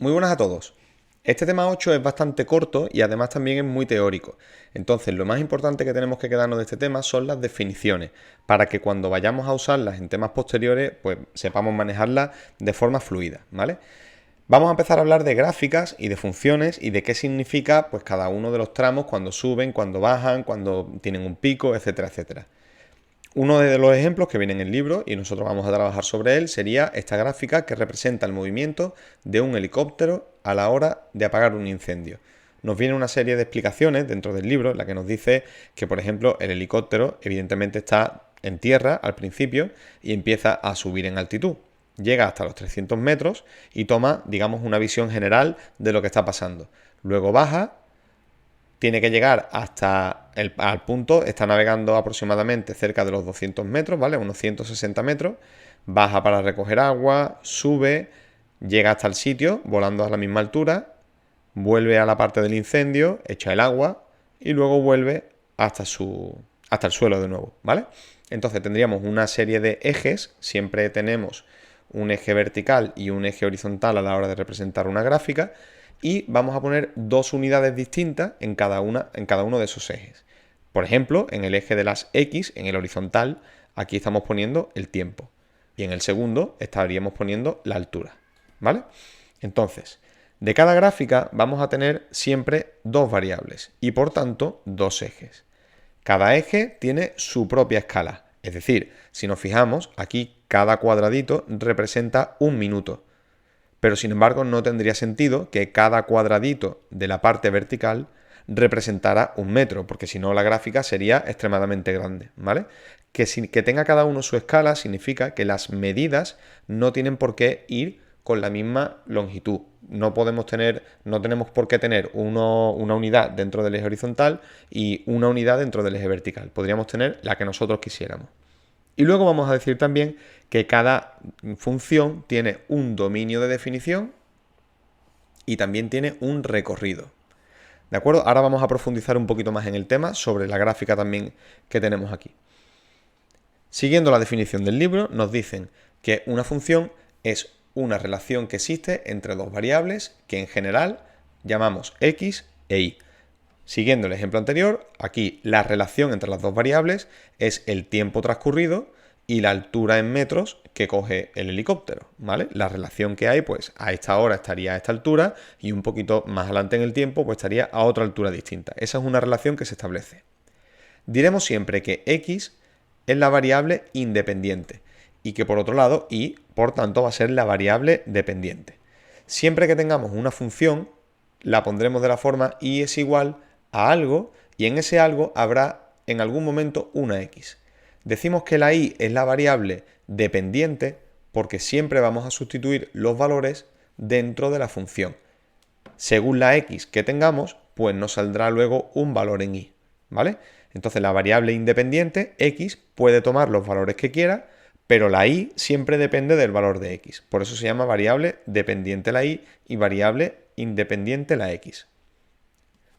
Muy buenas a todos. Este tema 8 es bastante corto y además también es muy teórico. Entonces, lo más importante que tenemos que quedarnos de este tema son las definiciones, para que cuando vayamos a usarlas en temas posteriores, pues sepamos manejarlas de forma fluida, ¿vale? Vamos a empezar a hablar de gráficas y de funciones y de qué significa pues cada uno de los tramos cuando suben, cuando bajan, cuando tienen un pico, etcétera, etcétera. Uno de los ejemplos que viene en el libro, y nosotros vamos a trabajar sobre él, sería esta gráfica que representa el movimiento de un helicóptero a la hora de apagar un incendio. Nos viene una serie de explicaciones dentro del libro en la que nos dice que, por ejemplo, el helicóptero evidentemente está en tierra al principio y empieza a subir en altitud. Llega hasta los 300 metros y toma, digamos, una visión general de lo que está pasando. Luego baja, tiene que llegar hasta al punto, está navegando aproximadamente cerca de los 200 metros, ¿vale? Unos 160 metros, baja para recoger agua, sube, llega hasta el sitio, volando a la misma altura, vuelve a la parte del incendio, echa el agua y luego vuelve hasta el suelo de nuevo, ¿vale? Entonces tendríamos una serie de ejes, siempre tenemos un eje vertical y un eje horizontal a la hora de representar una gráfica, y vamos a poner dos unidades distintas en cada uno de esos ejes. Por ejemplo, en el eje de las X, en el horizontal, aquí estamos poniendo el tiempo. Y en el segundo estaríamos poniendo la altura, ¿vale? Entonces, de cada gráfica vamos a tener siempre dos variables y por tanto dos ejes. Cada eje tiene su propia escala. Es decir, si nos fijamos, aquí cada cuadradito representa un minuto. Pero sin embargo no tendría sentido que cada cuadradito de la parte vertical representara un metro, porque si no la gráfica sería extremadamente grande, ¿vale? Que tenga cada uno su escala significa que las medidas no tienen por qué ir con la misma longitud. No tenemos por qué tener una unidad dentro del eje horizontal y una unidad dentro del eje vertical. Podríamos tener la que nosotros quisiéramos. Y luego vamos a decir también que cada función tiene un dominio de definición y también tiene un recorrido. ¿De acuerdo? Ahora vamos a profundizar un poquito más en el tema sobre la gráfica también que tenemos aquí. Siguiendo la definición del libro, nos dicen que una función es una relación que existe entre dos variables que en general llamamos x e y. Siguiendo el ejemplo anterior, aquí la relación entre las dos variables es el tiempo transcurrido y la altura en metros que coge el helicóptero, ¿vale? La relación que hay, pues a esta hora estaría a esta altura y un poquito más adelante en el tiempo, pues estaría a otra altura distinta. Esa es una relación que se establece. Diremos siempre que x es la variable independiente y que por otro lado y, por tanto, va a ser la variable dependiente. Siempre que tengamos una función, la pondremos de la forma y es igual a algo y en ese algo habrá en algún momento una x. Decimos que la y es la variable dependiente porque siempre vamos a sustituir los valores dentro de la función. Según la x que tengamos, pues nos saldrá luego un valor en y, ¿vale? Entonces la variable independiente, x, puede tomar los valores que quiera, pero la y siempre depende del valor de x. Por eso se llama variable dependiente la y y variable independiente la x.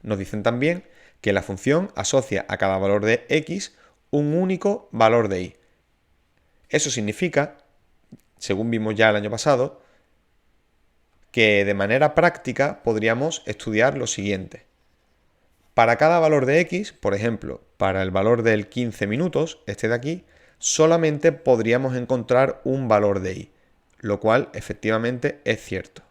Nos dicen también que la función asocia a cada valor de x un único valor de y. Eso significa, según vimos ya el año pasado, que de manera práctica podríamos estudiar lo siguiente. Para cada valor de x, por ejemplo, para el valor del 15 minutos, este de aquí, solamente podríamos encontrar un valor de y, lo cual efectivamente es cierto.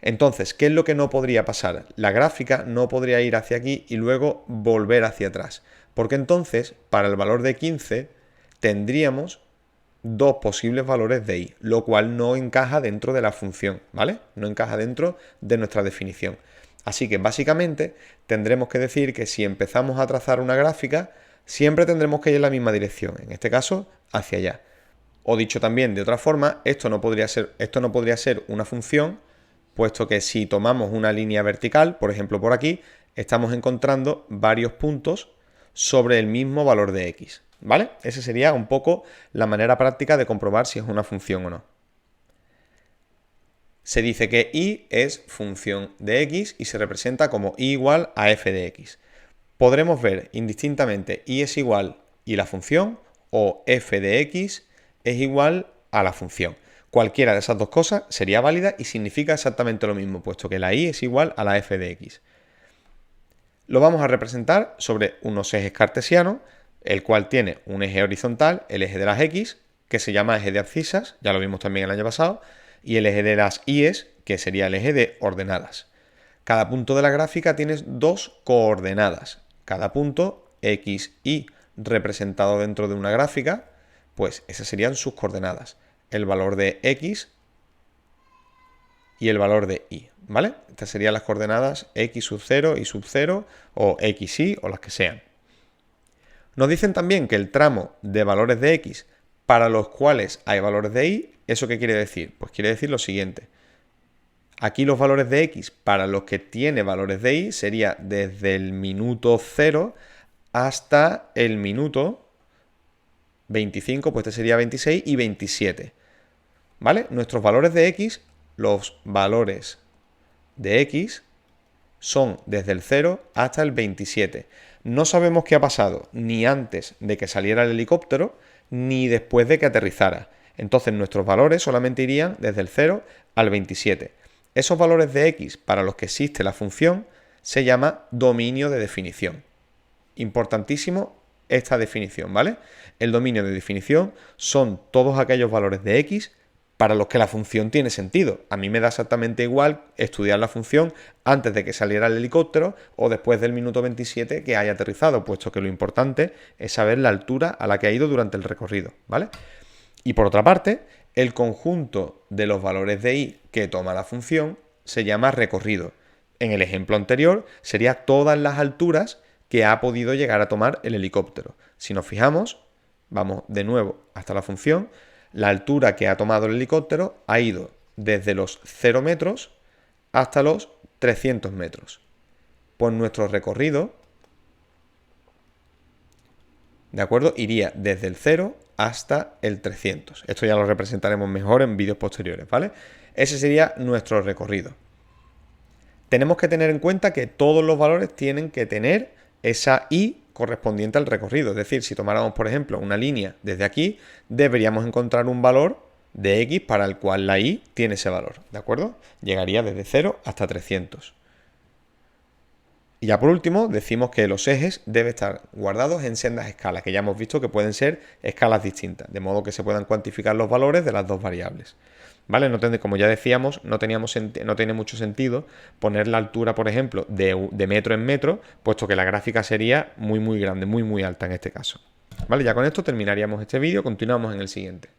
Entonces, ¿qué es lo que no podría pasar? La gráfica no podría ir hacia aquí y luego volver hacia atrás, porque entonces, para el valor de 15, tendríamos dos posibles valores de y, lo cual no encaja dentro de la función, ¿vale? No encaja dentro de nuestra definición. Así que básicamente tendremos que decir que si empezamos a trazar una gráfica, siempre tendremos que ir en la misma dirección, en este caso hacia allá. O dicho también de otra forma, esto no podría ser una función, puesto que si tomamos una línea vertical, por ejemplo por aquí, estamos encontrando varios puntos sobre el mismo valor de x, ¿vale? Esa sería un poco la manera práctica de comprobar si es una función o no. Se dice que y es función de x y se representa como y igual a f de x. Podremos ver indistintamente y es igual y la función o f de x es igual a la función. Cualquiera de esas dos cosas sería válida y significa exactamente lo mismo, puesto que la y es igual a la f de x. Lo vamos a representar sobre unos ejes cartesianos, el cual tiene un eje horizontal, el eje de las x, que se llama eje de abscisas, ya lo vimos también el año pasado, y el eje de las y'es, que sería el eje de ordenadas. Cada punto de la gráfica tiene dos coordenadas. Cada punto, x, y, representado dentro de una gráfica, pues esas serían sus coordenadas. El valor de x y el valor de y, ¿vale? Estas serían las coordenadas x sub 0, y sub 0, o x, y, o las que sean. Nos dicen también que el tramo de valores de x para los cuales hay valores de y, ¿eso qué quiere decir? Pues quiere decir lo siguiente. Aquí los valores de x para los que tiene valores de y sería desde el minuto 0 hasta el minuto 25, pues este sería 26 y 27. ¿Vale? Nuestros valores de x, los valores de x son desde el 0 hasta el 27. No sabemos qué ha pasado ni antes de que saliera el helicóptero ni después de que aterrizara. Entonces nuestros valores solamente irían desde el 0 al 27. Esos valores de x para los que existe la función se llama dominio de definición. Importantísimo esta definición, ¿vale? El dominio de definición son todos aquellos valores de x para los que la función tiene sentido. A mí me da exactamente igual estudiar la función antes de que saliera el helicóptero o después del minuto 27 que haya aterrizado, puesto que lo importante es saber la altura a la que ha ido durante el recorrido, ¿vale? Y por otra parte, el conjunto de los valores de y que toma la función se llama recorrido. En el ejemplo anterior sería todas las alturas que ha podido llegar a tomar el helicóptero. Si nos fijamos, vamos de nuevo hasta la función, la altura que ha tomado el helicóptero ha ido desde los 0 metros hasta los 300 metros. Pues nuestro recorrido, ¿de acuerdo? Iría desde el 0 hasta el 300. Esto ya lo representaremos mejor en vídeos posteriores, ¿vale? Ese sería nuestro recorrido. Tenemos que tener en cuenta que todos los valores tienen que tener esa y correspondiente al recorrido. Es decir, si tomáramos, por ejemplo, una línea desde aquí, deberíamos encontrar un valor de x para el cual la y tiene ese valor, ¿de acuerdo? Llegaría desde 0 hasta 300. Y ya por último, decimos que los ejes deben estar guardados en sendas escalas, que ya hemos visto que pueden ser escalas distintas, de modo que se puedan cuantificar los valores de las dos variables. ¿Vale? Como ya decíamos, no tiene mucho sentido poner la altura, por ejemplo, de metro en metro, puesto que la gráfica sería muy grande, muy alta en este caso. ¿Vale? Ya con esto terminaríamos este vídeo, continuamos en el siguiente.